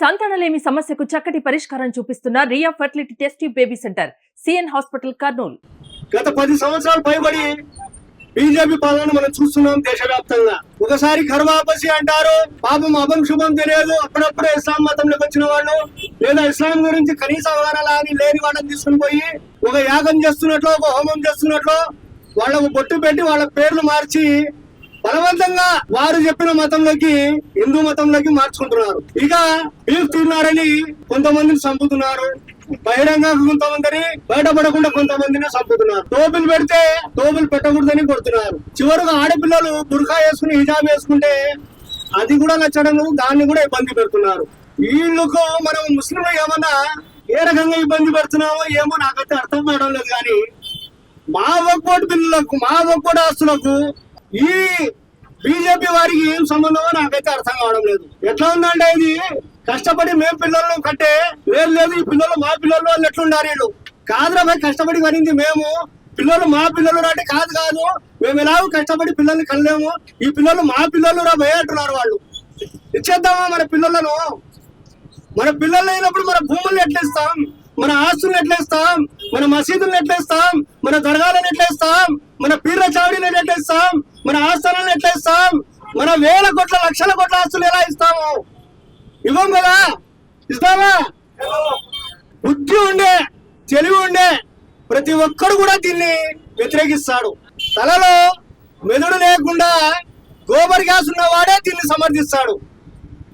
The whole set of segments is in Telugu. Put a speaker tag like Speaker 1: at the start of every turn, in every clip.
Speaker 1: సంతానలేమి సమస్యకు చక్కటి పరిష్కారం చూపిస్తున్న Ria fertility test tube baby centre CN hospital Kurnool.
Speaker 2: గత 10 సంవత్సరాలు పైబడి బీజేపీ పాలన మనం చూస్తున్నాం దేశవ్యాప్తంగా. ఒకసారి గర్వాపసి అంటారు, పాపం అభం శుభం తెలియదు. అప్పుడప్పుడే ఇస్లాం మతంలోకి వచ్చిన వాళ్ళు లేదా ఇస్లాం గురించి కనీస అవగాహన లేని వాళ్ళని తీసుకుని పోయి ఒక యాగం చేస్తున్నట్లు, ఒక హోమం చేస్తున్నట్లు వాళ్ళకు బొట్టు పెట్టి వాళ్ళ పేర్లు మార్చి బలవంతంగా వారు చెప్పిన మతంలోకి, హిందూ మతంలోకి మార్చుకుంటున్నారు. ఇక బీఫ్ తిన్నారని కొంతమందిని చంపుతున్నారు, బహిరంగ కొంతమందిని, బయటపడకుండా కొంతమందిని చంపుతున్నారు. టోపులు పెడితే టోపులు పెట్టకూడదని కొడుతున్నారు. చివరికి ఆడపిల్లలు బుర్ఖా వేసుకుని హిజాబ్ వేసుకుంటే అది కూడా నచ్చడం, దాన్ని కూడా ఇబ్బంది పెడుతున్నారు. వీళ్ళకు మనం ముస్లింలు ఏమన్నా ఏ రకంగా ఇబ్బంది పెడుతున్నామో ఏమో నాకైతే అర్థం కావడం లేదు. కానీ మా ఒక్కోటి పిల్లలకు, మా ఒక్కోటి ఆస్తులకు ఈ బీజేపీ వారికి ఏం సంబంధమో నాకైతే అర్థం కావడం లేదు. ఎట్లా ఉందంటే ఇది కష్టపడి మేము పిల్లలను కట్టే లేదు ఈ పిల్లలు మా పిల్లలు వాళ్ళు ఎట్లుండారు. వీళ్ళు కాదురా భయ్, కష్టపడి కనింది మేము, పిల్లలు మా పిల్లలు అంటే కాదు మేము ఎలాగో కష్టపడి పిల్లల్ని కనలేము, ఈ పిల్లలు మా పిల్లలు రా భయ అంటున్నారు వాళ్ళు. ఇచ్చేద్దామా మన పిల్లలను? మన పిల్లలు అయినప్పుడు మన భూములను ఎట్లేస్తాం, మన ఆస్తులను ఎట్లేస్తాం, మన మసీదులను ఎట్లేస్తాం, మన దర్గాలను ఎట్లేస్తాం, మన పీర్ల చావడిలను ఎట్లేస్తాం, మన ఆస్థానాలను ఎట్లేస్తాం, మన వేల కోట్ల లక్షల కోట్ల ఆస్తులు ఎలా ఇస్తాము? ఇవ్వం కదా, ఇస్తామా? బుద్ధి ఉండే, తెలివి ఉండే ప్రతి ఒక్కడు కూడా దీన్ని వ్యతిరేకిస్తాడు. తలలో మెదడు లేకుండా గోబర్ గ్యాస్ ఉన్నవాడే దీన్ని సమర్థిస్తాడు.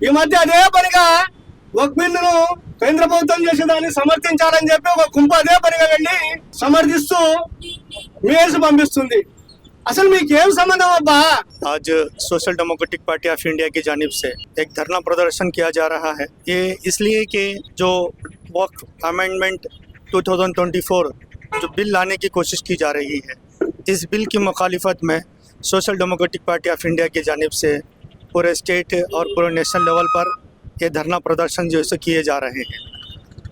Speaker 2: ఈ మధ్య అదే పనిగా ఒక బిల్లును కేంద్ర ప్రభుత్వం చేసేదాన్ని సమర్థించాలని చెప్పి ఒక గుంపు అదే పనిగా వెళ్ళి సమర్థిస్తూ మేల్స్ పంపిస్తుంది. असल में क्या संबंध अब्बा?
Speaker 3: आज social democratic party of India की जानिब से एक धरना प्रदर्शन किया जा रहा है। ये इसलिए कि जो वक्फ अमेंडमेंट 2024 जो बिल लाने की कोशिश की जा रही है, इस बिल की मुखालिफत में social democratic party of India की जानिब से पूरे स्टेट और पूरे नेशनल लेवल पर ये धरना प्रदर्शन जो है किए जा रहे हैं।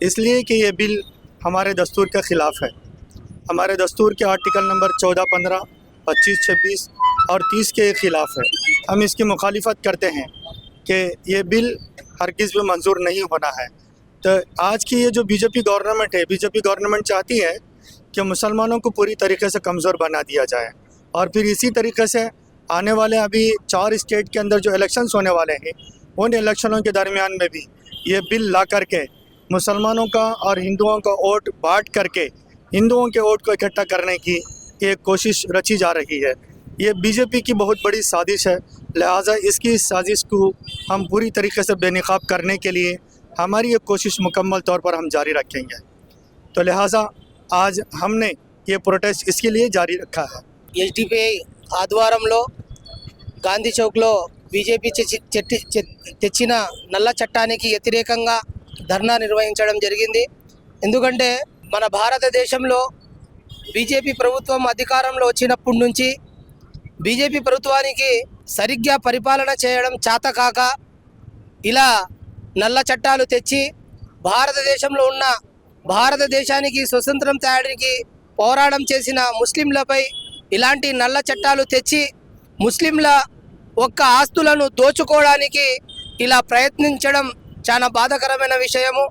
Speaker 3: इसलिए कि ये बिल हमारे दस्तूर के ख़िलाफ़ है। हमारे दस्तूर के आर्टिकल नंबर 14, 15, 25, 26 और 30 के ख़िलाफ़ है। हम इसकी मुखालिफत करते हैं कि ये बिल हरगिज़ भी मंजूर नहीं होना है। तो आज की ये जो बीजेपी गवर्नमेंट है, बीजेपी गवर्नमेंट चाहती है कि मुसलमानों को पूरी तरीके से कमज़ोर बना दिया जाए और फिर इसी तरीके से आने वाले अभी 4 स्टेट के अंदर जो इलेक्शंस होने वाले हैं, उन इलेक्शनों के दरमियान में भी ये बिल ला करके मुसलमानों का और हिंदुओं का वोट बांट करके हिंदुओं के वोट को इकट्ठा करने की एक कोशिश रची जा रही है। ये बीजेपी की बहुत बड़ी साजिश है। लिहाजा इसकी साजिश को हम पूरी तरीके से बेनकाब करने के लिए हमारी ये कोशिश मुकम्मल तौर पर हम जारी रखेंगे। तो लिहाजा आज हमने ये प्रोटेस्ट इसके लिए जारी रखा है।
Speaker 4: ఎస్డిపిఐ ఆధ్వర్యంలో గాంధీ చౌక్లో బీజేపీ తెచ్చిన నల్ల చట్టానికి వ్యతిరేకంగా ధర్నా నిర్వహించడం జరిగింది. ఎందుకంటే మన భారతదేశంలో బీజేపీ ప్రభుత్వం అధికారంలో వచ్చినప్పటి నుంచి బీజేపీ ప్రభుత్వానికి సరిగ్గా పరిపాలన చేయడం చేతకాక ఇలా నల్ల చట్టాలు తెచ్చి భారతదేశంలో ఉన్న భారతదేశానికి స్వతంత్రం తేడానికి పోరాటం చేసిన ముస్లింలపై ఇలాంటి నల్ల చట్టాలు తెచ్చి ముస్లింల ఒక్క ఆస్తులను దోచుకోవడానికి ఇలా ప్రయత్నించడం చాలా బాధాకరమైన విషయము.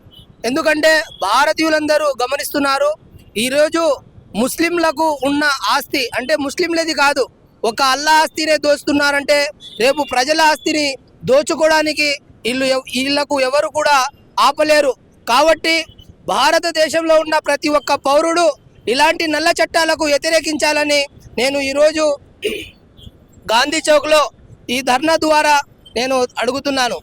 Speaker 4: ఎందుకంటే భారతీయులందరూ గమనిస్తున్నారు, ఈరోజు ముస్లింలకు ఉన్న ఆస్తి అంటే ముస్లింలది కాదు, ఒక అల్లా ఆస్తినే దోచుతున్నారంటే రేపు ప్రజల ఆస్తిని దోచుకోవడానికి వీళ్ళకు ఎవరు కూడా ఆపలేరు. కాబట్టి భారతదేశంలో ఉన్న ప్రతి ఒక్క పౌరుడు ఇలాంటి నల్ల చట్టాలకు వ్యతిరేకించాలని నేను ఈరోజు గాంధీ చౌక్లో ఈ ధర్నా ద్వారా నేను అడుగుతున్నాను.